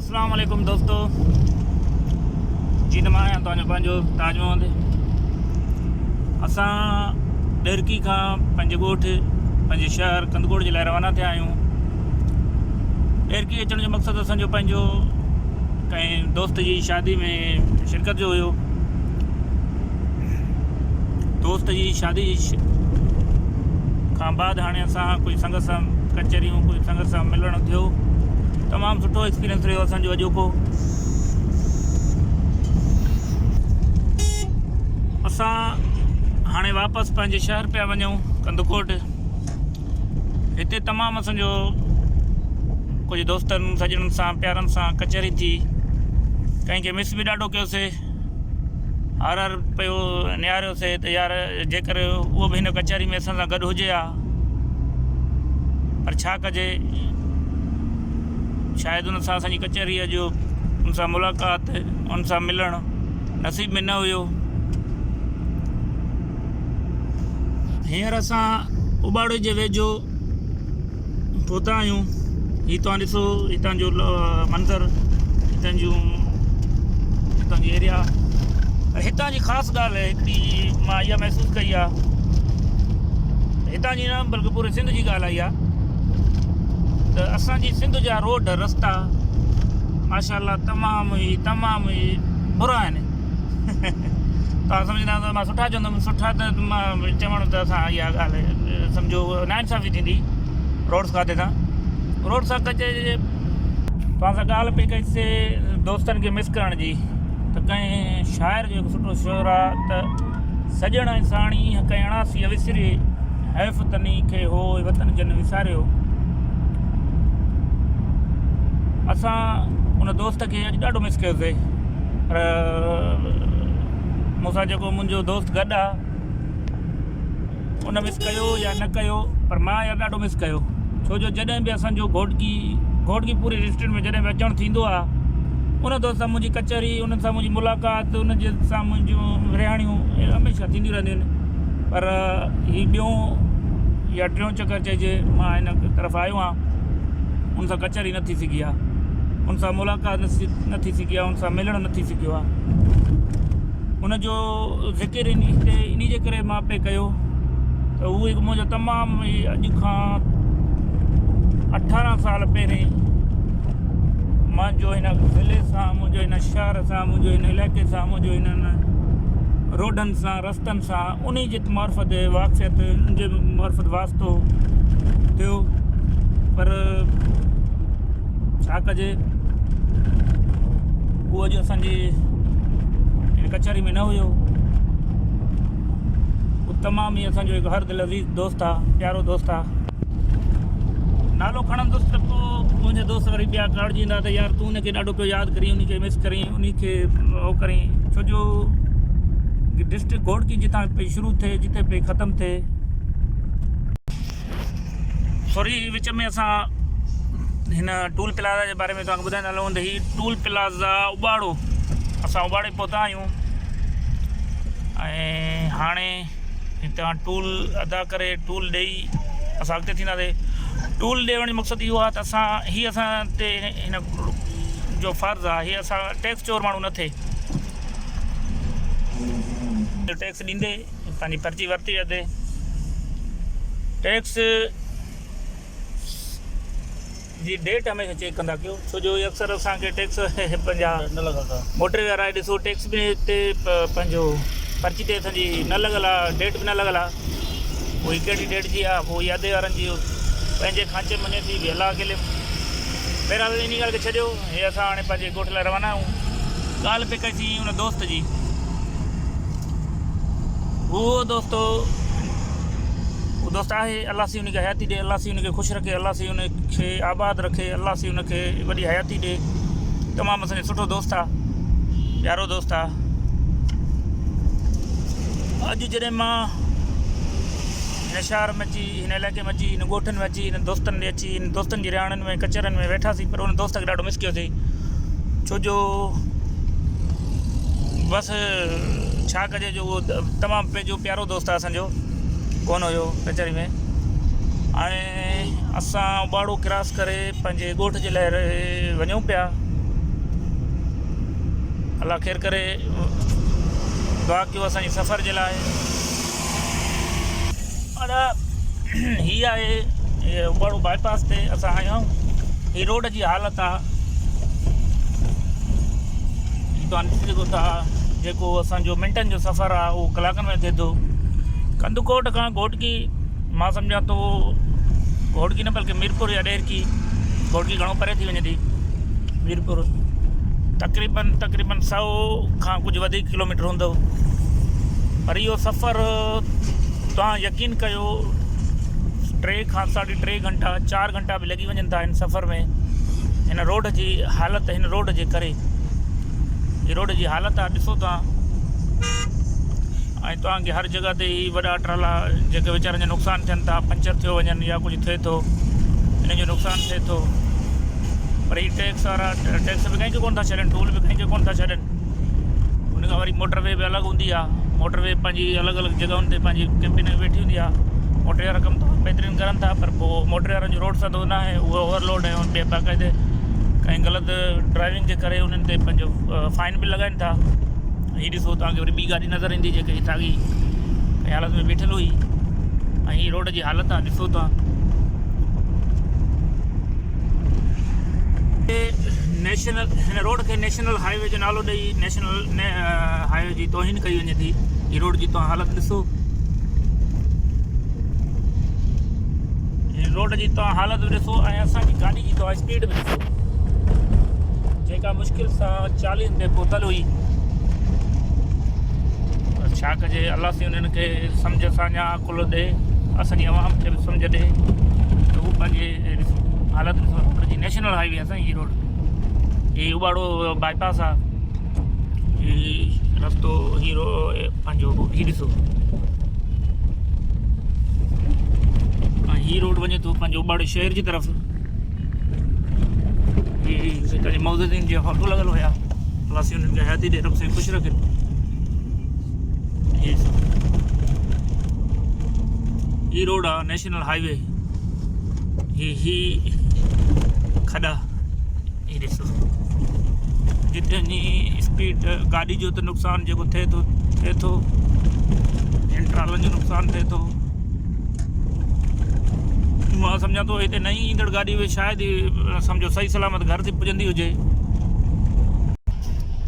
अस्सलाम वालेकुम दोस्तों जी। मां आहियां तव्हांजो पंहिंजो ताज मोहम्मद। असां डेरकी खां पंहिंजे ॻोठ पंहिंजे शहर कंधकोट जे लाइ रवाना थिया आहियूं। डेरकी अचण जो मक़सदु असांजो पंहिंजो कंहिं दोस्त जी शादी में शिरकत जो हुयो। दोस्त जी शादी खां बाद हाणे असां कोई संगत सां कचहरियूं कोई संगत सां मिलणु थियो। तमामु सुठो एक्सपीरियंस रहियो असांजो अॼोको। असां हाणे वापसि पंहिंजे शहर पिया वञूं कंधकोट। हिते तमामु असांजो कुझु दोस्तनि सॼणनि सां प्यारनि सां कचहरी थी। कंहिंखे मिस बि ॾाढो कयोसीं, हर पियो निहारियोसीं त यार जेकर उहो बि हिन कचहरी में असां सां गॾु हुजे हा, पर छा कजे, शायदि उन सां असांजी कचहरीअ जो उन सां मुलाक़ात उन सां मिलणु नसीब में न हुयो। हींअर असां उबाड़े जे वेझो पहुता आहियूं। हीअ तव्हां ॾिसो हितां जो मंज़र, हितां जी एरिया। पर हितां जी ख़ासि ॻाल्हि आहे हिकिड़ी मां इहा महसूसु कई आहे, हितां जी न बल्कि पूरे सिंध जी ॻाल्हि आई आहे त असांजी सिंध जा रोड रस्ता माशाअल्लाह तमामु ई बुरा आहिनि। तव्हां सम्झंदा त मां सुठा चवंदुमि, सुठा त मां चवण त असां इहा ॻाल्हि सम्झो नाइंसाफ़ी थींदी रोड्स खाते सां। रोड सां कचे तव्हां सां ॻाल्हि पई कईसीं दोस्तनि खे मिस करण जी, त कंहिं शाइर जो हिकु सुठो शेर आहे त सॼण ऐं साणी कंहिं अणासी विसरे हैफ़ तनी खे हो वतन जन विसारियो। असां उन दोस्त खे अॼु ॾाढो मिस कयोसीं, पर मूंसां जेको मुंहिंजो दोस्त गॾु आहे उन मिस कयो या न कयो, पर मां या ॾाढो मिस कयो। छो जो जॾहिं बि असांजो घोटकी पूरे डिस्ट्रिक्ट में जॾहिं बि अचणु थींदो आहे, उन दोस्त सां मुंहिंजी कचहरी, उन सां मुंहिंजी मुलाक़ात, उन जे सां मुंहिंजूं रिहाणियूं हमेशह थींदियूं रहंदियूं आहिनि। पर हीअ ॿियों या टियों चकर चइजे मां हिन तरफ़ आयो आहियां, उन सां कचहरी न थी सघी आहे, उन सां मुलाक़ात न थी सघी आहे, उन सां मिलणु न थी सघियो आहे। उनजो ज़िक्र इन जे करे मां पे कयो त उहो हिकु मुंहिंजो तमामु अॼु खां 18 साल पहिरीं मुंहिंजो हिन ज़िले सां, मुंहिंजो हिन शहर सां, मुंहिंजो हिन इलाइक़े सां, मुंहिंजो हिननि रोडनि सां, रस्तनि सां उन जे मार्फत वाक़फ़ियत, उन जे मार्फत वास्तो थियो। पर छा कजे, उहो अॼु असांजी हिन कचहरी में न हुयो। उहो तमामु ई असांजो हिकु हर दिलि अज़ीज़ दोस्त आहे, प्यारो दोस्त आहे। नालो खणंदुसि त पोइ मुंहिंजे दोस्त वरी ॿिया काड़जींदा त यार तूं उनखे ॾाढो पियो यादि करीं, उनखे मिस करीं, उनखे उहो करीं। छो जो डिस्ट्रिक्ट घोटकी जितां पई शुरू थिए, जिते पई ख़तमु थिए। सॉरी, विच में असां हिन टूल प्लाज़ा जे बारे में तव्हांखे ॿुधाईंदा हलूं त हीअ टूल प्लाज़ा उबाड़ो, असां उबाड़े पहुता आहियूं ऐं हाणे हितां टूल अदा करे टूल ॾेई असां अॻिते थींदासीं। टूल ॾियण जो मक़सदु इहो आहे त असां ते हिन जो फ़र्ज़ु आहे, हीअ असां टैक्स चोर माण्हू न थिए। टैक्स ॾींदे पंहिंजी पर्ची वरिती अदे टैक्स जी डेट हमेशह चेक कंदा कयो। छो जो अक्सर असांखे टैक्स पंहिंजा न लॻंदा, मोटर वारा ॾिसो टैक्स में हिते पंहिंजो पर्ची ते असांजी न लॻल आहे, डेट बि न लॻल आहे। उहा कहिड़ी डेट जी आहे, पोइ यादे वारनि जी पंहिंजे खांचे मञे थी बि हला अकेले। बहरहाल इन ॻाल्हि खे छॾियो, हे असां हाणे पंहिंजे ॻोठ लाइ रवाना आहियूं। ॻाल्हि पई कईसीं हुन दोस्त जी। उहो दोस्त आहे, अलाह सी उनखे हयाती ॾे, अलाह सी उनखे ख़ुशि रखे, अलाह सी उनखे आबाद रखे, अलाह सी उनखे वॾी हयाती ॾे। तमामु असांजो सुठो दोस्त आहे, प्यारो दोस्त आहे। अॼु जॾहिं मां हिन शहर में अची, हिन इलाइक़े में अची, हिन ॻोठनि में अची, हिन दोस्तनि ॾे अची, हिन दोस्तनि जी रिहाणनि में कचहरनि में वेठासीं, पर उन दोस्त खे ॾाढो मिस कयोसीं। छो जो बसि छा कजे, जो उहो तमामु पंहिंजो प्यारो दोस्त आहे असांजो, कोन हुयो कचहरी में। हाणे असां उबाड़ो क्रॉस करे पंहिंजे ॻोठ जे लाइ वञूं पिया। अल्लाह ख़ैर करे दुआ कयो असांजे सफ़र जे लाइ। हीअ आहे उबाड़ो बाईपास ते असां आया आहियूं। हीअ रोड जी हालत आहे, तव्हां ॾिसी सघो था। जेको असांजो मिंटनि जो सफ़र आहे उहो कलाकनि में थिए थो। कंधकोट खां घोटकी मां सम्झां थो, घोटकी न बल्कि मीरपुर या ॾेरकी, घोटकी घणो परे थी वञे थी। मीरपुर तक़रीबन 100 खां कुझु वधीक किलोमीटर हूंदो। पर इहो सफ़र तव्हां यकीन कयो 3 खां 3.5 घंटा 4 घंटा बि लॻी वञनि था हिन सफ़र में, हिन रोड जी हालत, हिन रोड जे करे। हीअ रोड जी हालत आहे, ॾिसो तव्हां। ऐं तव्हांखे हर जॻह ते ई वॾा ट्राला जेके वीचारनि जा नुक़सान थियनि था, पंचर थियो वञनि या कुझु थिए थो, हिन जो नुक़सानु थिए थो। पर हीअ टैक्स वारा टैक्स बि कंहिंखे कोन था छॾनि, टूल बि कंहिंखे कोन था छॾनि। उन खां वरी मोटरवे बि अलॻि हूंदी आहे। मोटरवे पंहिंजी अलॻि अलॻि जॻहुनि ते पंहिंजी कैंपिन वेठी हूंदी आहे। मोटरवे वारा कमु त बहितरीनु करनि था, पर पोइ मोटरवे वारनि जो रोड सां त न आहे, उहो ओवरलोड आहे। ॿिए बाक़ाइदे कंहिं ग़लति ड्राइविंग जे करे उन्हनि ते पंहिंजो फाइन बि लॻाइनि था। हीअ ॾिसो तव्हांखे वरी ॿी गाॾी नज़र ईंदी जेके साॻी कंहिं हालत में बीठल हुई। ऐं हीअ रोड जी हालत आहे, ॾिसो तव्हां। नेशनल, हिन रोड खे नेशनल हाईवे जो नालो ॾेई नेशनल हाईवे जी तौहीन कई वञे थी। हीअ रोड जी तव्हां हालत ॾिसो, हिन रोड जी तव्हां हालत बि ॾिसो ऐं असांजी गाॾी जी तव्हां स्पीड बि ॾिसो, जेका मुश्किल सां 40 ते पहुतल हुई। छा कजे, अलाह साईं उन्हनि खे सम्झ सां या अकुल ॾे, असांजी आवाम खे बि सम्झ ॾे त उहो पंहिंजे हालत ॾिसो। रोड जी नेशनल हाईवे आहे असांजी हीअ रोड। हीअ उबाड़ो बाईपास आहे, हीअ रस्तो हीरो पंहिंजो हीअ ॾिसो। ऐं हीअ रोड वञे थो पंहिंजो उबाड़े शहर जी तरफ़। हीअ मौजूदीन जे फोटो लॻल हुया, अलाह साईं उन्हनि खे हयाती ॾे, रब साईं ख़ुशि रखे। हीअ रोड आहे नेशनल हाईवे। ही खॾा हीअ ॾिसो, जिते वञी स्पीड गाॾी जो त नुक़सानु जेको थिए थो, हिन ट्रालनि जो नुक़सानु थिए थो। मां सम्झां थो हिते नई ईंदड़ गाॾी उहे शायदि ई सम्झो सही सलामत घर ते पुॼंदी हुजे।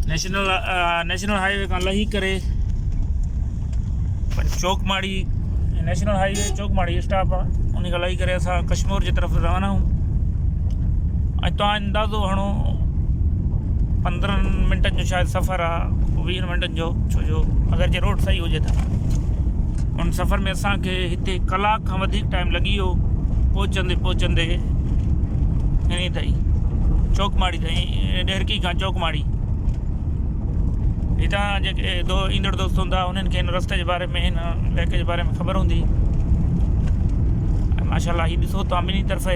नेशनल हाईवे खां लही करे चौकमाड़ी, नेशनल हाईवे चौकमाड़ी स्टॉप आहे, उन खां लही करे असां कश्मीर जी तरफ़ रवाना आहियूं। ऐं तव्हां अंदाज़ो हणो 15 मिंटनि जो शायदि सफ़र आहे, 20 मिंटनि जो, छो जो अगरि जे रोड सही हुजे त। उन सफ़र में असांखे हिते कलाक खां वधीक टाइम लॻी वियो पहुचंदे हिन ताईं, चौकमाड़ी ताईं, ॾेरकी खां चौकमाड़ी। हितां जेके ईंदड़ दोस्त हूंदा उन्हनि खे हिन रस्ते जे बारे में, हिन इलाइक़े जे बारे में ख़बर हूंदी। ऐं माशाल्लाह हीअ ॾिसो तव्हां ॿिन्ही तरफ़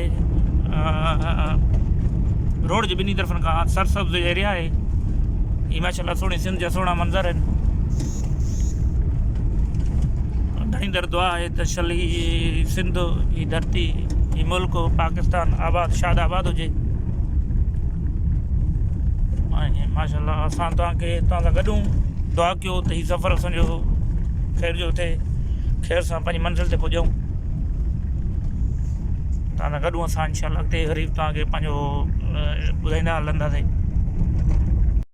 रोड जे ॿिन्ही तरफ़नि खां सरसब्ज़ एरिया आहे। हीअ माशाल्लाह सुहिणी सिंध जा सुहिणा मंज़र आहिनि। घणी दर दुआ आहे त शल ही सिंध, ही धरती, ही मुल्क पाकिस्तान आबाद शाद आबाद हुजे। ऐं माशाल्लाह असां तव्हां सां गॾु दुआ कयो त हीउ सफ़र असांजो ख़ैर जो थिए, ख़ैर सां पंहिंजी मंज़िल ते पुॼूं। तव्हां सां गॾु असां इंशाअल्लाह अॻिते वरी तव्हांखे पंहिंजो ॿुधाईंदा हलंदासीं।